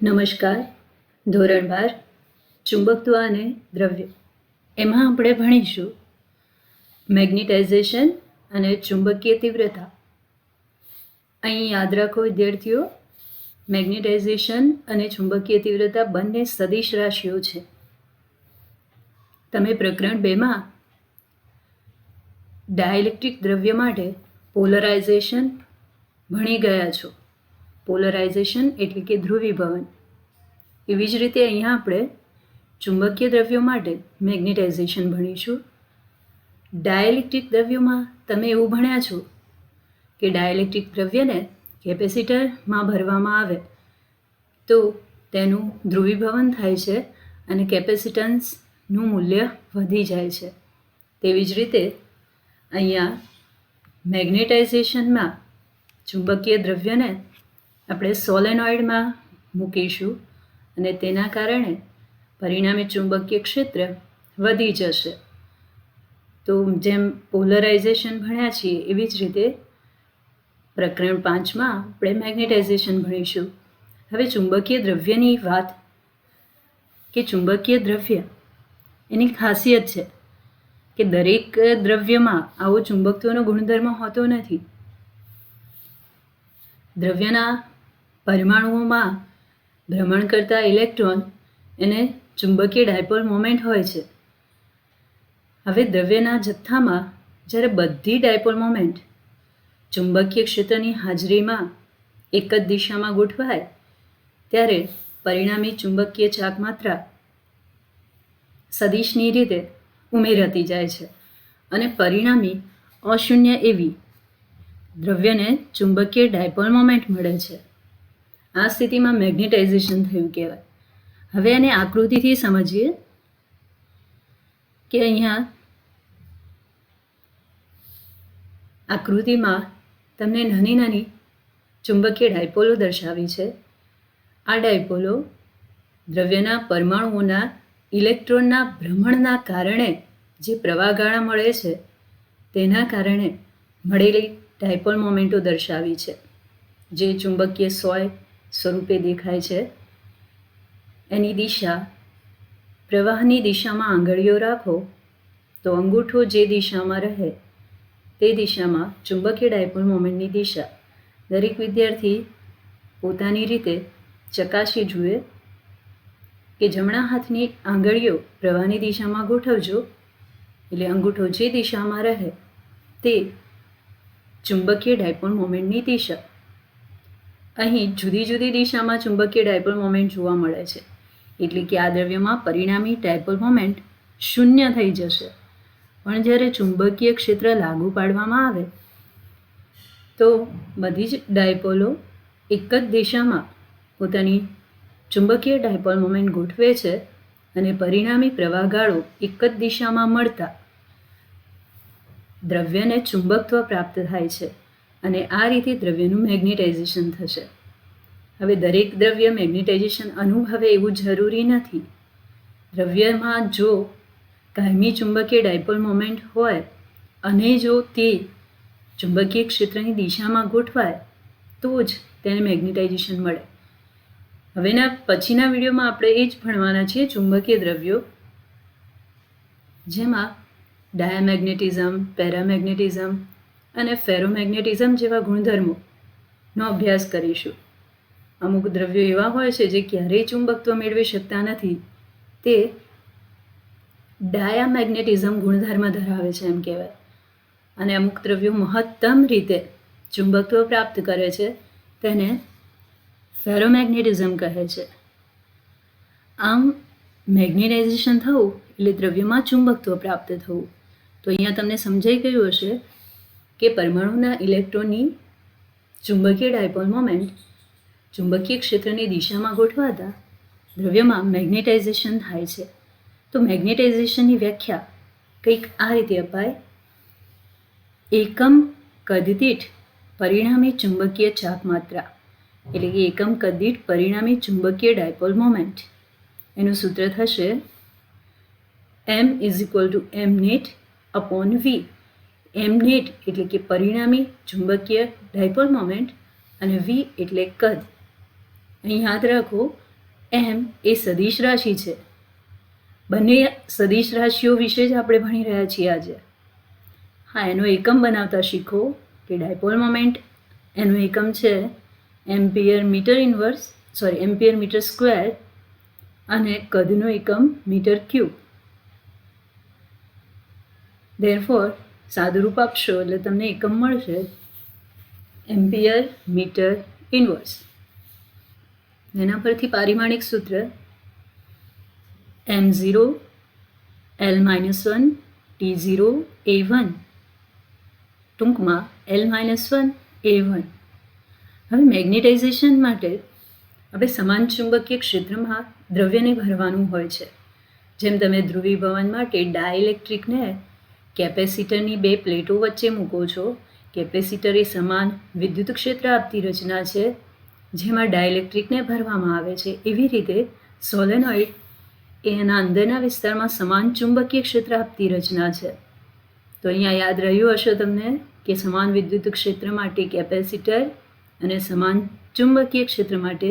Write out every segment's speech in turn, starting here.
નમસ્કાર. ધોરણ 12 ચુંબકત્વ અને દ્રવ્ય એમાં આપણે ભણીશું મેગ્નેટાઇઝેશન અને ચુંબકીય તીવ્રતા. અહીં યાદ રાખો વિદ્યાર્થીઓ, મેગ્નેટાઇઝેશન અને ચુંબકીય તીવ્રતા બંને સદિશ રાશિઓ છે. તમે પ્રકરણ 2માં ડાયઇલેક્ટ્રિક દ્રવ્ય માટે પોલરાઇઝેશન ભણી ગયા છો. પોલરાઇઝેશન એટલે કે ધ્રુવીભવન. એવી જ રીતે અહીંયા આપણે ચુંબકીય દ્રવ્યો માટે મેગ્નેટાઇઝેશન ભણીશું. ડાયઇલેક્ટ્રિક દ્રવ્યોમાં તમે એવું ભણ્યા છો કે ડાયઇલેક્ટ્રિક દ્રવ્યને કેપેસિટરમાં ભરવામાં આવે તો તેનું ધ્રુવીભવન થાય છે અને કેપેસિટન્સનું મૂલ્ય વધી જાય છે. તેવી જ રીતે અહીંયા મેગ્નેટાઇઝેશનમાં ચુંબકીય દ્રવ્યને આપણે સોલેનોઇડમાં મૂકીશું અને તેના કારણે પરિણામી ચુંબકીય ક્ષેત્ર વધી જશે. તો જેમ પોલરાઇઝેશન ભણ્યા છીએ એવી જ રીતે પ્રકરણ 5માં આપણે મેગ્નેટાઇઝેશન ભણીશું. હવે ચુંબકીય દ્રવ્યની વાત કે ચુંબકીય દ્રવ્ય એની ખાસિયત છે કે દરેક દ્રવ્યમાં આવો ચુંબકત્વનો ગુણધર્મ હોતો નથી. દ્રવ્યના પરમાણુઓમાં ભ્રમણ કરતા ઇલેક્ટ્રોન એને ચુંબકીય ડાયપોલ મોમેન્ટ હોય છે. હવે દ્રવ્યના જથ્થામાં જ્યારે બધી ડાયપોલ મોમેન્ટ ચુંબકીય ક્ષેત્રની હાજરીમાં એક જ દિશામાં ગોઠવાય ત્યારે પરિણામી ચુંબકીય ચાક માત્રા સદિશની રીતે ઉમેરાતી જાય છે અને પરિણામી અશૂન્ય એવી દ્રવ્યને ચુંબકીય ડાયપોલ મોમેન્ટ મળે છે. આ સ્થિતિમાં મેગ્નેટાઇઝેશન થયું કહેવાય. હવે એને આકૃતિથી સમજીએ કે અહીંયા આકૃતિમાં તમને નાની નાની ચુંબકીય ડાયપોલો દર્શાવી છે. આ ડાયપોલો દ્રવ્યના પરમાણુઓના ઇલેક્ટ્રોનના ભ્રમણના કારણે જે પ્રવાહગાળા મળે છે તેના કારણે મળેલી ડાયપોલ મોમેન્ટો દર્શાવી છે, જે ચુંબકીય સોય સ્વરૂપે દેખાય છે. એની દિશા પ્રવાહની દિશામાં આંગળીઓ રાખો તો અંગૂઠો જે દિશામાં રહે તે દિશામાં ચુંબકીય ડાયપોલ મોમેન્ટની દિશા દરેક વિદ્યાર્થી પોતાની રીતે ચકાસી જુએ કે જમણા હાથની આંગળીઓ પ્રવાહની દિશામાં ગોઠવજો એટલે અંગૂઠો જે દિશામાં રહે તે ચુંબકીય ડાયપોલ મોમેન્ટની દિશા. અહીં જુદી જુદી દિશામાં ચુંબકીય ડાયપોલ મોમેન્ટ જોવા મળે છે એટલે કે આ દ્રવ્યમાં પરિણામી ડાયપોલ મોમેન્ટ શૂન્ય થઈ જશે. પણ જ્યારે ચુંબકીય ક્ષેત્ર લાગુ પાડવામાં આવે તો બધી જ ડાયપોલો એક જ દિશામાં પોતાની ચુંબકીય ડાયપોલ મોમેન્ટ ગોઠવે છે અને પરિણામી પ્રવાહગાળો એક જ દિશામાં મળતા દ્રવ્યને ચુંબકત્વ પ્રાપ્ત થાય છે અને આ રીતે દ્રવ્યનું મેગ્નેટાઇઝેશન થશે. હવે દરેક દ્રવ્ય મેગ્નેટાઇઝેશન અનુભવે એવું જરૂરી નથી. દ્રવ્યમાં જો કાયમી ચુંબકીય ડાયપોલ મોમેન્ટ હોય અને જો તે ચુંબકીય ક્ષેત્રની દિશામાં ગોઠવાય તો જ તેને મેગ્નેટાઇઝેશન મળે. હવેના પછીના વિડીયોમાં આપણે એ જ ભણવાના છીએ ચુંબકીય દ્રવ્યો, જેમાં ડાયામેગ્નેટિઝમ, પેરામેગ્નેટિઝમ અને ફેરોમેગ્નેટિઝમ જેવા ગુણધર્મોનો અભ્યાસ કરીશું. અમુક દ્રવ્યો એવા હોય છે જે ક્યારેય ચુંબકત્વ મેળવી શકતા નથી, તે ડાયામેગ્નેટિઝમ ગુણધર્મ ધરાવે છે એમ કહેવાય. અને અમુક દ્રવ્યો મહત્તમ રીતે ચુંબકત્વ પ્રાપ્ત કરે છે તેને ફેરોમેગ્નેટિઝમ કહે છે. આમ મેગ્નેટાઇઝેશન થવું એટલે દ્રવ્યમાં ચુંબકત્વ પ્રાપ્ત થવું. તો અહીંયા તમને સમજાઈ ગયું હશે કે પરમાણુના ઇલેક્ટ્રોનની ચુંબકીય ડાયપોલ મોમેન્ટ ચુંબકીય ક્ષેત્રની દિશામાં ગોઠવાતા દ્રવ્યમાં મેગ્નેટાઇઝેશન થાય છે. તો મેગ્નેટાઇઝેશનની વ્યાખ્યા કંઈક આ રીતે અપાય: એકમ કદ દીઠ પરિણામી ચુંબકીય ચાક માત્રા, એટલે કે એકમ કદ દીઠ પરિણામી ચુંબકીય ડાયપોલ મોમેન્ટ. એનું સૂત્ર થશે M = mnet/v. mnet એટલે કે પરિણામી ચુંબકીય ડાયપોલ મોમેન્ટ અને v એટલે કદ. અહીં યાદ રાખો એમ એ સદિશ રાશિ છે. બંને સદિશ રાશિઓ વિશે જ આપણે ભણી રહ્યા છીએ આજે. હા, એનો એકમ બનાવતા શીખો કે ડાયપોલ મોમેન્ટ એનો એકમ છે એમ્પિયર મીટર સ્ક્વેર અને કદનો એકમ મીટર ક્યુબ. ધેરફોર સાદુરૂપ આપશો એટલે તમને એકમ મળશે એમ્પિયર મીટર ઇન્વર્સ. એના પરથી પારિમાણિક સૂત્ર m0 L-1 T0 A1 ટૂંકમાં L-1 A1. હવે મેગ્નેટાઇઝેશન માટે આપણે સમાન ચુંબકીય ક્ષેત્રમાં દ્રવ્યને ભરવાનું હોય છે. જેમ તમે ધ્રુવીભવન માટે ડાયઇલેક્ટ્રિકને કેપેસિટરની બે પ્લેટો વચ્ચે મૂકો છો. કેપેસિટર એ સમાન વિદ્યુત ક્ષેત્ર આપતી રચના છે જેમાં ડાયઇલેક્ટ્રિકને ભરવામાં આવે છે. એવી રીતે સોલેનોઇડ એ એના અંદરના વિસ્તારમાં સમાન ચુંબકીય ક્ષેત્ર આપતી રચના છે. તો અહીંયા યાદ રહ્યું હશે તમને કે સમાન વિદ્યુત ક્ષેત્ર માટે કેપેસિટર અને સમાન ચુંબકીય ક્ષેત્ર માટે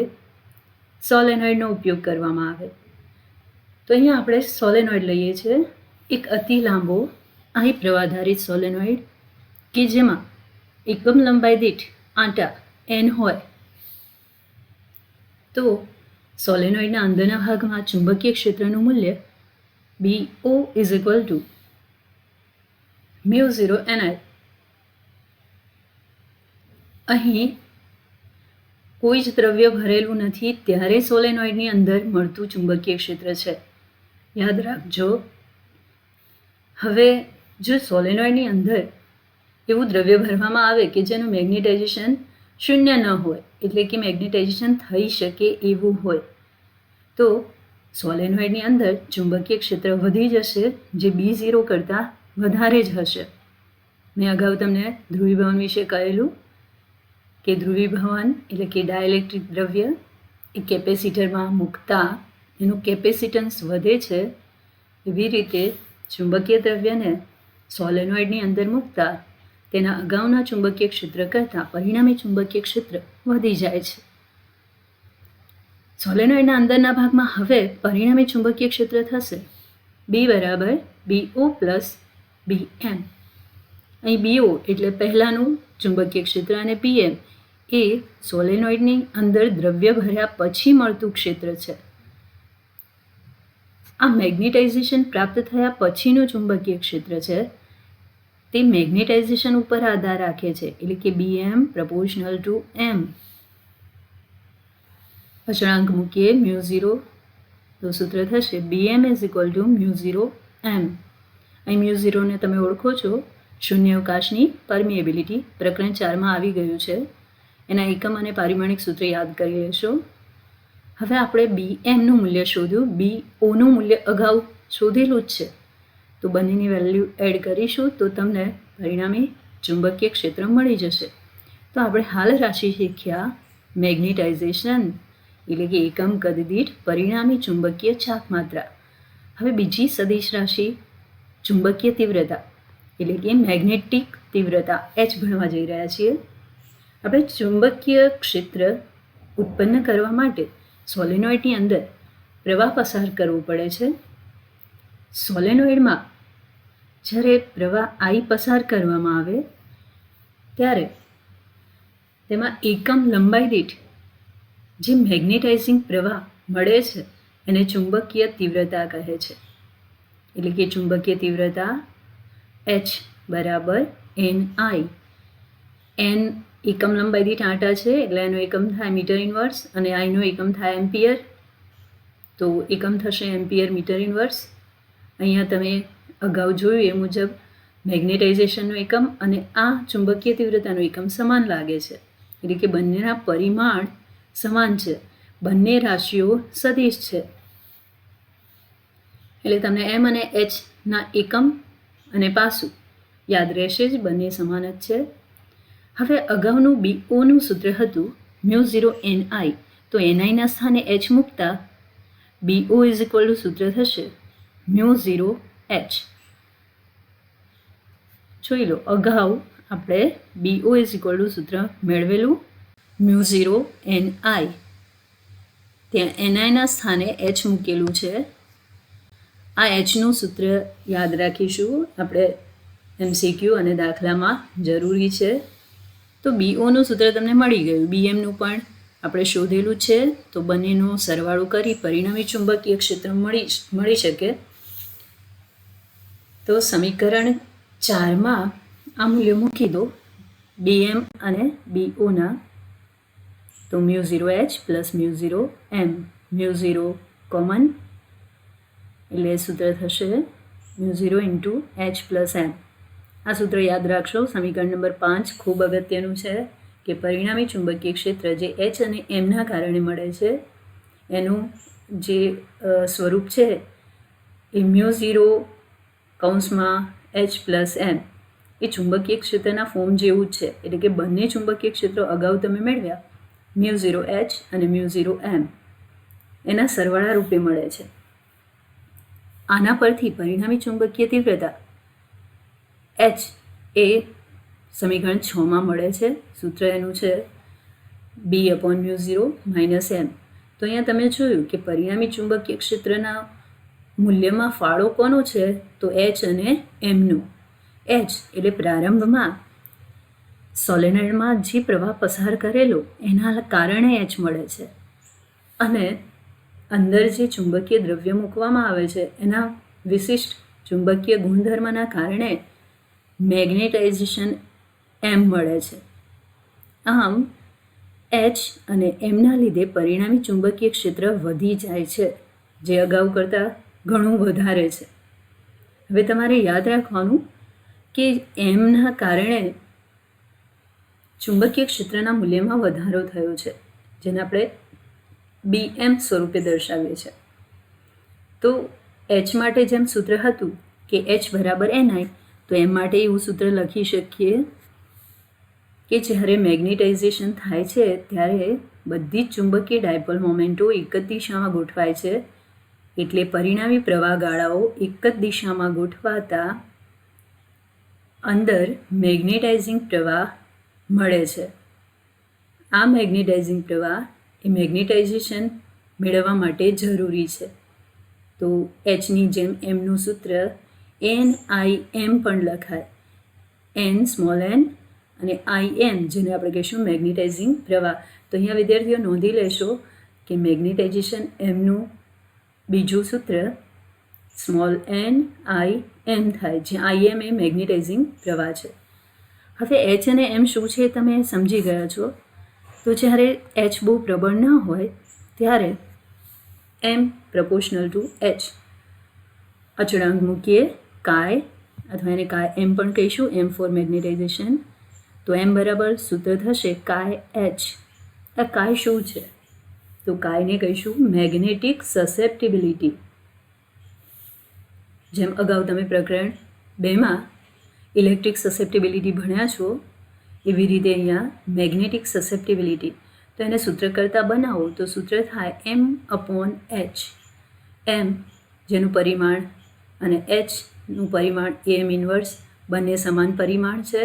સોલેનોઇડનો ઉપયોગ કરવામાં આવે. તો અહીંયા આપણે સોલેનોઇડ લઈએ છીએ, એક અતિ લાંબો આહી પ્રવાધારિત સોલેનોઇડ કે જેમાં એકમ લંબાઈ દીઠ આંટા n હોય. તો સોલેનોઇડના અંદરના ભાગમાં ચુંબકીય ક્ષેત્રનું મૂલ્ય BO = μ0 Ni. અહીં કોઈ જ દ્રવ્ય ભરેલું નથી ત્યારે સોલેનોઇડની અંદર મળતું ચુંબકીય ક્ષેત્ર છે. યાદ રાખજો. હવે જો સોલેનોઇડની અંદર એવું દ્રવ્ય ભરવામાં આવે કે જેનું મેગ્નેટાઇઝેશન શૂન્ય ન હોય, એટલે કે મેગ્નેટાઇઝેશન થઈ શકે એવું હોય, તો સોલેનોઇડની અંદર ચુંબકીય ક્ષેત્ર વધી જશે જે B0 કરતાં વધારે જ હશે. મેં અગાઉ તમને ધ્રુવીભવન વિશે કહેલું કે ધ્રુવીભવન એટલે કે ડાયઇલેક્ટ્રિક દ્રવ્ય એ કેપેસિટરમાં મૂકતા એનું કેપેસિટન્સ વધે છે. એવી રીતે ચુંબકીય દ્રવ્યને સોલેનોઇડની અંદર મૂકતા તેના અગાઉના ચુંબકીય ક્ષેત્ર કરતાં પરિણામી ચુંબકીય ક્ષેત્ર વધી જાય છે. સોલેનોઇડના અંદરના ભાગમાં હવે પરિણામી ચુંબકીય ક્ષેત્ર થશે B = BO + BM. અહીં BO એટલે પહેલાંનું ચુંબકીય ક્ષેત્ર અને BM એ સોલેનોઇડની અંદર દ્રવ્ય ભર્યા પછી મળતું ક્ષેત્ર છે. આ મેગ્નેટાઇઝેશન પ્રાપ્ત થયા પછીનું ચુંબકીય ક્ષેત્ર છે તે મેગ્નેટાઇઝેશન ઉપર આધાર રાખે છે, એટલે કે BM ∝ M. અચળાંક મૂકીએ μ0 તો સૂત્ર થશે BM = μ0 M. અહીં μ0 ને તમે ઓળખો છો, શૂન્યાવકાશની પરમિએબિલિટી પ્રકરણ 4માં આવી ગયું છે. એના એકમ અને પારિમાણિક સૂત્ર યાદ કરી લેશો. હવે આપણે BMનું મૂલ્ય શોધ્યું. BOનું મૂલ્ય અગાઉ શોધેલું જ છે, તો બંનેની વેલ્યુ એડ કરીશું તો તમને પરિણામી ચુંબકીય ક્ષેત્ર મળી જશે. તો આપણે હાલ રાશિ શીખ્યા મેગ્નેટાઇઝેશન એટલે કે એકમ કદ દીઠ પરિણામી ચુંબકીય ચાપ માત્રા. હવે બીજી સદિશ રાશિ ચુંબકીય તીવ્રતા એટલે કે મેગ્નેટિક તીવ્રતા H ભણવા જઈ રહ્યા છીએ. આપણે ચુંબકીય ક્ષેત્ર ઉત્પન્ન કરવા માટે સોલેનોઇડની અંદર પ્રવાહ પસાર કરવો પડે છે. સોલેનોઇડમાં જ્યારે પ્રવાહ I પસાર કરવામાં આવે ત્યારે તેમાં એકમ લંબાઈ દીઠ જે મેગ્નેટાઇઝિંગ પ્રવાહ મળે છે એને ચુંબકીય તીવ્રતા કહે છે. એટલે કે ચુંબકીય તીવ્રતા H = Ni. N એકમ લંબાઈ દીઠ આંટા છે એટલે એનો એકમ થાય મીટર ઇન્વર્સ અને આઈનો એકમ થાય એમ્પિયર. તો એકમ થશે એમ્પિયર મીટર ઇન્વર્સ. અહીંયા તમે અગાઉ જોયું એ મુજબ મેગ્નેટાઇઝેશનનો એકમ અને આ ચુંબકીય તીવ્રતાનો એકમ સમાન લાગે છે, એટલે કે બંનેના પરિમાણ સમાન છે, બંને રાશિઓ સદિશ છે. એટલે તમને M અને H ના એકમ અને પાસું યાદ રહેશે જ, બંને સમાન જ છે. હવે અગાઉનું BOનું સૂત્ર હતું μ0 Ni, તો Ni ના સ્થાને H મૂકતા BO = સૂત્ર થશે μ0 H. જોઈ લો, અગાઉ આપણે BO = સૂત્ર મેળવેલું μ0 Ni. ત્યાં એનઆઈના સ્થાને એચ મૂકેલું છે. આ એચનું સૂત્ર યાદ રાખીશું આપણે MCQ અને દાખલામાં જરૂરી છે. તો BOનું સૂત્ર તમને મળી ગયું. BMનું પણ આપણે શોધેલું છે. તો બંનેનો સરવાળો કરી પરિણામી ચુંબકીય ક્ષેત્ર મળી શકે. તો સમીકરણ 4માં આ મૂલ્ય મૂકી દો BM અને BOના. તો μ0H પ્લસ μ0M, μ0 કોમન એટલે સૂત્ર થશે μ0 ઇન્ટુ H પ્લસ M. આ સૂત્ર યાદ રાખશો. સમીકરણ નંબર 5 ખૂબ અગત્યનું છે કે પરિણામી ચુંબકીય ક્ષેત્ર જે H અને Mના કારણે મળે છે એનું જે સ્વરૂપ છે એ μ0 કૌંસમાં H પ્લસ M એ ચુંબકીય ક્ષેત્રના ફોર્મ જેવું જ છે. એટલે કે બંને ચુંબકીય ક્ષેત્રો અગાઉ તમે મેળવ્યા μ0H અને μ0M એના સરવાળા રૂપે મળે છે. આના પરથી પરિણામી ચુંબકીય તીવ્રતા H એ સમીકરણ 6માં મળે છે. સૂત્ર એનું છે B/μ0 માઇનસ M. તો અહીંયા તમે જોયું કે પરિણામી ચુંબકીય ક્ષેત્રના મૂલ્યમાં ફાળો કોનો છે? તો H અને Mનો. H એટલે પ્રારંભમાં સોલેનોઇડમાં જે પ્રવાહ પસાર કરેલો એના કારણે H મળે છે. અને અંદર જે ચુંબકીય દ્રવ્ય મૂકવામાં આવે છે એના વિશિષ્ટ ચુંબકીય ગુણધર્મના કારણે મેગ્નેટાઇઝેશન M મળે છે. આમ H અને Mના લીધે પરિણામી ચુંબકીય ક્ષેત્ર વધી જાય છે, જે અગાઉ કરતાં ઘણું વધારે છે. હવે તમારે યાદ રાખવાનું કે Mના કારણે ચુંબકીય ક્ષેત્રના મૂલ્યમાં વધારો થયો છે, જેને આપણે BM સ્વરૂપે દર્શાવીએ છીએ. તો H માટે જેમ સૂત્ર હતું કે H બરાબર NI, તો M માટે એવું સૂત્ર લખી શકીએ કે જ્યારે મેગ્નેટાઇઝેશન થાય છે ત્યારે બધી જ ચુંબકીય ડાયપોલ મોમેન્ટો એક જ દિશામાં ગોઠવાય છે. એટલે પરિણામી પ્રવાહગાળાઓ એક જ દિશામાં ગોઠવાતા અંદર મેગ્નેટાઇઝિંગ પ્રવાહ મળે છે. આ મેગ્નેટાઇઝિંગ પ્રવાહ એ મેગ્નેટાઇઝેશન મેળવવા માટે જરૂરી છે. તો Hની જેમ Mનું સૂત્ર NIM પણ લખાય. N સ્મોલ n અને IM જેને આપણે કહીશું મેગ્નેટાઇઝિંગ પ્રવાહ. તો અહીંયા વિદ્યાર્થીઓ નોંધી લેશો કે મેગ્નેટાઇઝેશન Mનું બીજું સૂત્ર સ્મોલ n IM થાય, જ્યાં IM એ મેગ્નેટાઇઝિંગ પ્રવાહ છે. હવે H અને M શું છે તમે સમજી ગયા છો. તો જ્યારે H બહુ પ્રબળ ન હોય ત્યારે M પ્રપોર્શનલ ટુ H અચળાંક મૂકીએ કાય, અથવા એને કાય M પણ કહીશું, M ફોર મેગ્નેટાઇઝેશન. તો M બરાબર સૂત્ર થશે કાય H. આ કાય શું છે? તો કાયને કહીશું મેગ્નેટિક સસેપ્ટિબિલિટી. જેમ અગાઉ તમે પ્રકરણ 2માં ઇલેક્ટ્રિક સસેપ્ટિબિલિટી ભણ્યા છો, એવી રીતે અહીંયા મેગ્નેટિક સસેપ્ટિબિલિટી. તો એને સૂત્ર કરતાં બનાવો તો સૂત્ર થાય M/H. M જેનું પરિમાણ અને Hનું પરિમાણ AM ઇન્વર્સ બંને સમાન પરિમાણ છે,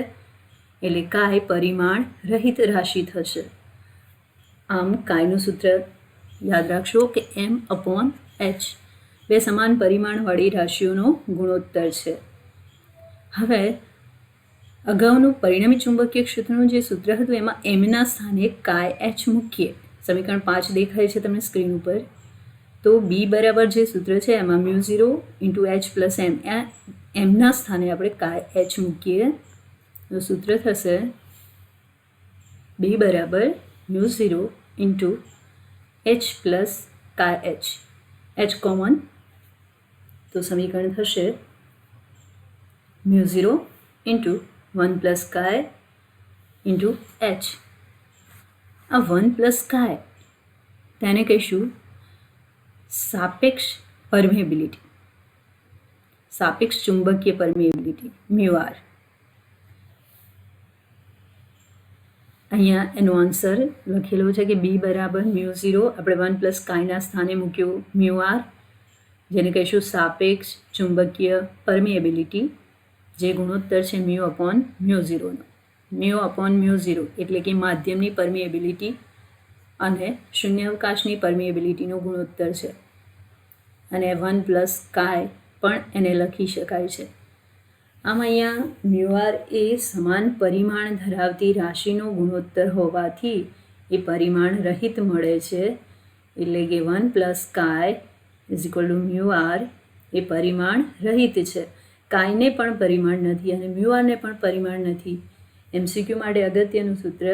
એટલે કાય પરિમાણ રહિત રાશિ થશે. આમ કાયનું સૂત્ર યાદ રાખશો કે M/H બે સમાન પરિમાણવાળી રાશિઓનો ગુણોત્તર છે. હવે અગાઉનું પરિણામી ચુંબકીય ક્ષેત્રનું જે સૂત્ર હતું એમાં Mના સ્થાને કાય H મૂકીએ. સમીકરણ 5 દેખાય છે તમને સ્ક્રીન ઉપર. તો B બરાબર જે સૂત્ર છે એમાં μ0 ઇન્ટુ H પ્લસ M, Mના સ્થાને આપણે કાય H મૂકીએ તો સૂત્ર થશે B બરાબર μ0 ઇન્ટુ H પ્લસ કાય H. H કોમન, તો સમીકરણ થશે μ0 ઇન્ટુ 1 પ્લસ કાય ઇન્ટુ H. આ 1 પ્લસ કાય તેને કહીશું સાપેક્ષ પરમેબિલિટી, સાપેક્ષ ચુંબકીય પરમેબિલિટી μR. અહીંયા એનો આન્સર લખેલો છે કે B બરાબર μ0 આપણે 1 પ્લસ કાયના સ્થાને મૂક્યું μR, જેને કહીશું સાપેક્ષ ચુંબકીય પરમેબિલિટી, જે ગુણોત્તર છે μ/μ0નો. μ/μ0 એટલે કે માધ્યમની પરમેબિલિટી અને શૂન્યાવકાશની પરમિએબિલિટીનો ગુણોત્તર છે. અને 1 + કાય પણ એને લખી શકાય છે. આમ અહીંયા મ્યુઆર એ સમાન પરિમાણ ધરાવતી રાશિનો ગુણોત્તર હોવાથી એ પરિમાણ રહિત મળે છે. એટલે કે 1 + કાય = મ્યુઆર એ પરિમાણ રહિત છે. કાયને પણ પરિમાણ નથી અને મ્યુઆરને પણ પરિમાણ નથી. એમસીક્યુ માટે અગત્યનું સૂત્ર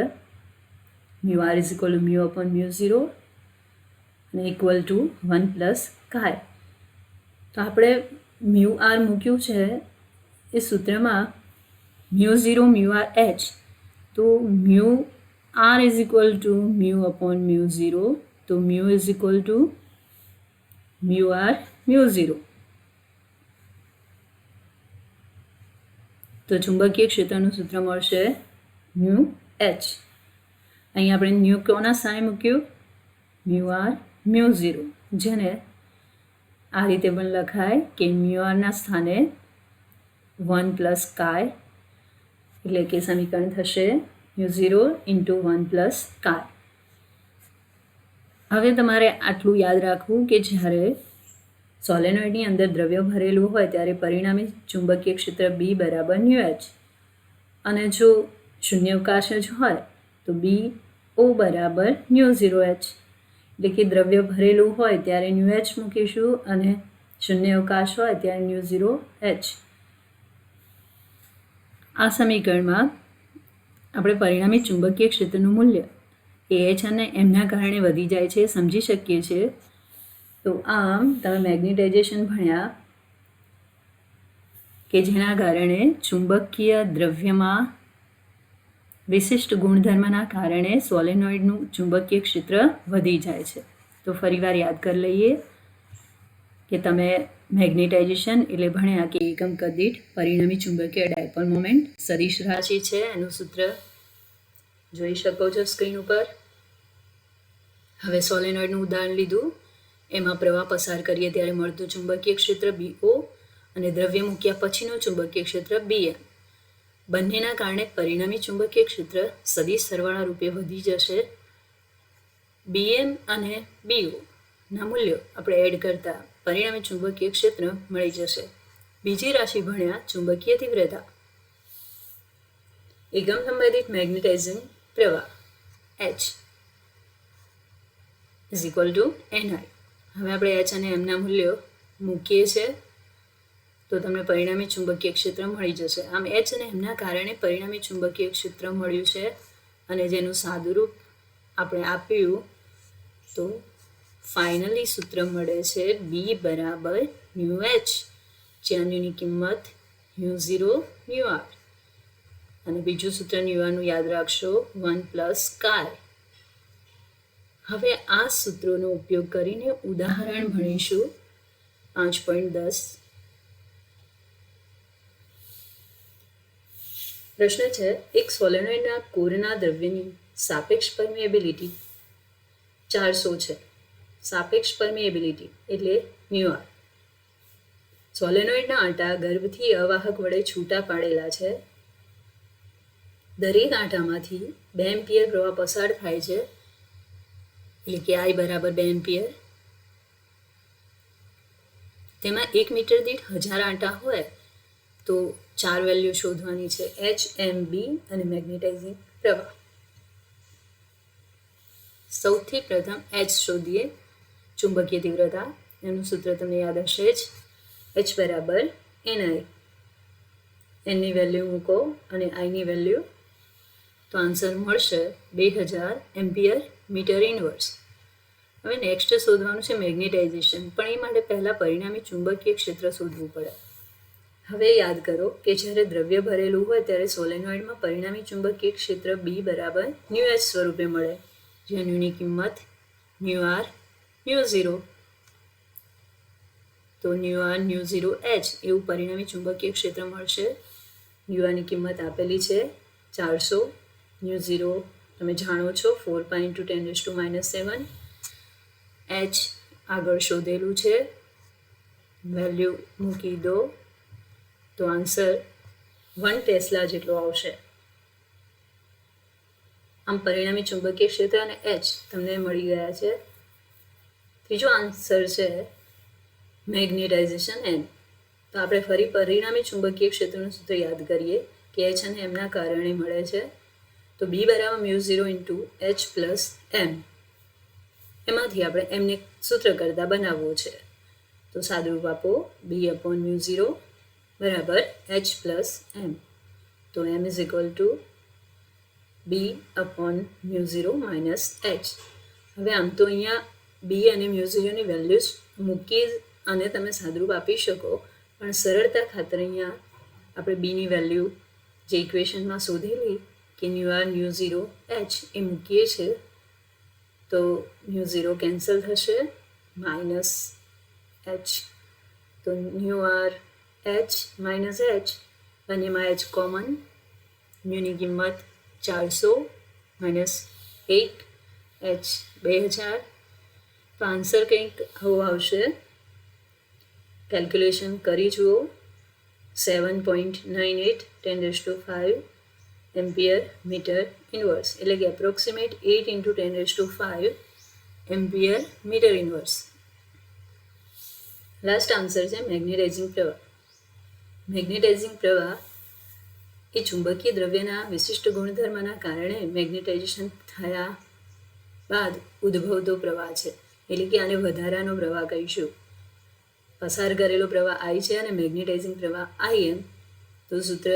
મ્યુઆર = μ/μ0 અને = 1 + કાય. તો આપણે મ્યુઆર મૂક્યું છે એ સૂત્રમાં μ0 મ્યુઆર h. તો મ્યુઆર = μ/μ0. તો મ્યુ = μr/μ0. તો ચુંબકીય ક્ષેત્રનું સૂત્ર મળશે μh. અહીં આપણે ન્યુ કોના સ્થાને મૂક્યું? μr/μ0, જેને આ રીતે પણ લખાય કે મ્યુઆરના સ્થાને 1 + કાય, એટલે કે સમીકરણ થશે μ0 × 1 + કાય. હવે તમારે આટલું યાદ રાખવું કે જ્યારે સોલેનોઇડની અંદર દ્રવ્ય ભરેલું હોય ત્યારે પરિણામી ચુંબકીય ક્ષેત્ર B = μh, અને જો શૂન્યાવકાશ જ હોય તો BO = μ0h. એટલે કે દ્રવ્ય ભરેલું હોય ત્યારે μh મૂકીશું અને શૂન્યાવકાશ હોય ત્યારે μ0h. આ સમીકરણમાં આપણે પરિણામી ચુંબકીય ક્ષેત્રનું મૂલ્ય AH અને એમના કારણે વધી જાય છે સમજી શકીએ છીએ. તો આમ તમે મેગ્નેટાઇઝેશન ભણ્યા કે જેના કારણે ચુંબકીય દ્રવ્યમાં વિશિષ્ટ ગુણધર્મના કારણે સોલેનોઇડનું ચુંબકીય ક્ષેત્ર વધી જાય છે. તો ફરીવાર યાદ કરી લઈએ કે તમે મેગ્નેટાઇઝેશન એટલે ભણ્યા કે એકમ કદ દીઠ પરિણામી ચુંબકીય ડાયપોલ મોમેન્ટ સદિશ રાશિ છે. એનું સૂત્ર જોઈ શકો છો સ્ક્રીન ઉપર. હવે સોલેનોઇડનું ઉદાહરણ લીધું, એમાં પ્રવાહ પસાર કરીએ ત્યારે મળતું ચુંબકીય ક્ષેત્ર BO અને દ્રવ્ય મૂક્યા પછીનું ચુંબકીય ક્ષેત્ર BM. બંનેના કારણે પરિણામી ચુંબકીય ક્ષેત્ર સદિશ સરવાળા રૂપે વધી જશે. BM અને BO ના મૂલ્યો આપણે એડ કરતા પરિણામી ચુંબકીય ક્ષેત્ર મળી જશે. બીજી રાશિ ભણ્યા ચુંબકીય તીવ્રતા. એકમ સંબંધિત મેગ્નેટાઇઝિંગ પ્રવાહ H = NI. હવે આપણે H અને M ના મૂલ્યો મૂકીએ છીએ તો તમને પરિણામી ચુંબકીય ક્ષેત્ર મળી જશે. આમ H અને M ના કારણે પરિણામી ચુંબકીય ક્ષેત્ર મળ્યું છે અને જેનું સાદુરૂપ આપણે આપ્યું તો ફાઇનલી સૂત્ર મળે છે B = μH, જ્યાં ની કિંમત μ0 μr. અને બીજું સૂત્ર μr યાદ રાખશો 1 + કાય. હવે આ સૂત્રોનો ઉપયોગ કરીને ઉદાહરણ ભણીશું 5.10. પ્રશ્ન છે, એક સોલેનોઇડના કોરના દ્રવ્યની સાપેક્ષ પરમિએબિલિટી 400 છે. સાપેક્ષ પરમિએબિલિટી એટલે μr. સોલેનોઇડના આંટા ગર્ભથી અવાહક વડે છૂટા પાડેલા છે. દરેક આંટામાંથી 2 એમ્પિયર પ્રવાહ પસાર થાય છે, એટલે કે I = 2 એમ્પિયર. તેમાં 1 મીટર દીઠ 1000 આંટા હોય તો 4 વેલ્યુ શોધવાની છે, H, M, B અને મેગ્નેટાઇઝિંગ પ્રવાહ. સૌથી પ્રથમ H શોધીએ, ચુંબકીય તીવ્રતા. એનું સૂત્ર તમને યાદ હશે જ, H = NI. N ની વેલ્યુ મૂકો અને I ની વેલ્યુ, તો આન્સર મળશે 2000 એમ્પિયર મીટર ઇનવર્સ. હવે નેક્સ્ટ શોધવાનું છે મેગ્નેટાઇઝેશન, પણ એ માટે પહેલાં પરિણામી ચુંબકીય ક્ષેત્ર શોધવું પડે. હવે યાદ કરો કે જ્યારે દ્રવ્ય ભરેલું હોય ત્યારે સોલેનોઇડમાં પરિણામી ચુંબકીય ક્ષેત્ર B = μH સ્વરૂપે મળે, જ્યાં ની કિંમત μr/μ0. તો μr/μ0h એવું પરિણામી ચુંબકીય ક્ષેત્ર મળશે. ની કિંમત આપેલી છે 400, μ0 તમે જાણો છો 4 π × 10⁻⁷. H આગળ શોધેલું છે, વેલ્યુ મૂકી દો તો આન્સર 1 ટેસ્લા જેટલો આવશે. આમ પરિણામી ચુંબકીય ક્ષેત્ર અને એચ તમને મળી ગયા છે. ત્રીજો આન્સર છે મેગ્નેટાઇઝેશન એન. તો આપણે ફરી પરિણામી ચુંબકીય ક્ષેત્રનું સૂત્ર યાદ કરીએ કે એચ અને એમના કારણે મળે છે. તો બી બરાબર μ0 ઇન્ટુ એચ પ્લસ એમ. એમાંથી આપણે એમને સૂત્ર કરતા બનાવવું છે. તો સાદુરૂપ આપો બી અપોન μ0 બરાબર એચ પ્લસ એમ. તો M is equal to B upon μ0 minus H. હવે આમ તો અહીંયા બી અને μ0ની વેલ્યુઝ મૂકી અને તમે સાદુરૂપ આપી શકો, પણ સરળતા ખાતર અહીંયા આપણે બીની વેલ્યુ જે ઇક્વેશનમાં શોધેલી કે μr μ0 એચ એ મૂકીએ છીએ. તો μ0 કેન્સલ થશે માઇનસ એચ. તો μr એચ માઇનસ એચ બંનેમાં એચ કોમન. મ્યુની કિંમત 400 માઇનસ 8 એચ 2000. તો આન્સર કંઈક આવો આવશે. કેલ્ક્યુલેશન કરી જુઓ. 7.98 10⁵ એમ્પિયર મીટર ઇન્વર્સ, એટલે કે approximate 8 into 10⁵ ampere metre inverse. Last answer છે મેગ્નેટાઇઝિંગ પ્રવાહ. મેગ્નેટાઇઝિંગ પ્રવાહ એ ચુંબકીય દ્રવ્યના વિશિષ્ટ ગુણધર્મના કારણે મેગ્નેટાઇઝેશન થયા બાદ ઉદ્ભવતો પ્રવાહ છે. એટલે કે આને વધારાનો પ્રવાહ કહીશું. પસાર કરેલો પ્રવાહ આઈ છે અને મેગ્નેટાઇઝિંગ પ્રવાહ આઈ એમ. તો સૂત્ર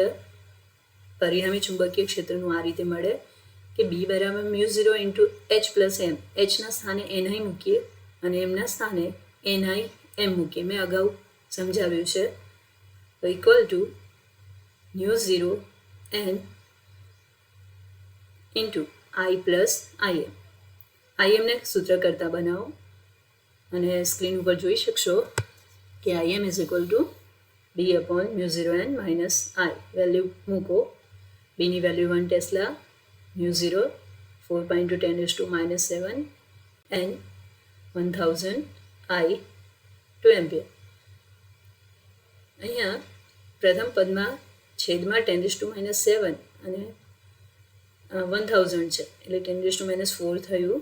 પરિણામી ચુંબકીય ક્ષેત્રનું આ રીતે મળે કે બી બરાબર μ0 ઇન્ટુ એચ પ્લસ એમ. એચના સ્થાને એનઆઈ મૂકીએ અને એમના સ્થાને એનઆઈ એમ મૂકીએ. મેં અગાઉ સમજાવ્યું છે. તો equal to μ0 N into I plus I M. આઈએમને સૂત્ર કરતા બનાવો અને સ્ક્રીન ઉપર જોઈ શકશો કે I M is equal to B upon μ0 N minus I. Value મૂકો. બીની value 1 tesla, μ0 4.2 10⁻⁻⁷ N 1000 I 2 ampere. અહીંયા પ્રથમ પદમાં છેદમાં 10⁻⁷ અને 1000 છે, એટલે 10⁻⁴ થયું.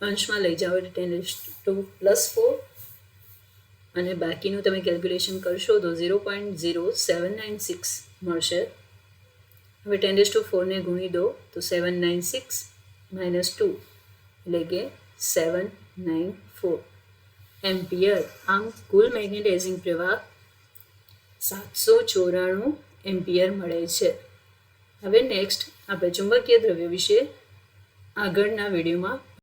અંશમાં લઈ જાઓ એટલે 10⁻⁴, અને બાકીનું તમે કેલ્ક્યુલેશન કરશો તો 0.0796 મળશે. હવે 10⁻⁴ ને ગુણી દો તો 796 માઇનસ 2 એટલે કે 794 એમ્પિયર. આમ કુલ મેગ્નેટાઇઝિંગ પ્રવાહ 794 એમ્પિયર મળે છે. હવે નેક્સ્ટ આપણે ચુંબકીય દ્રવ્ય વિશે આગળના વિડીયોમાં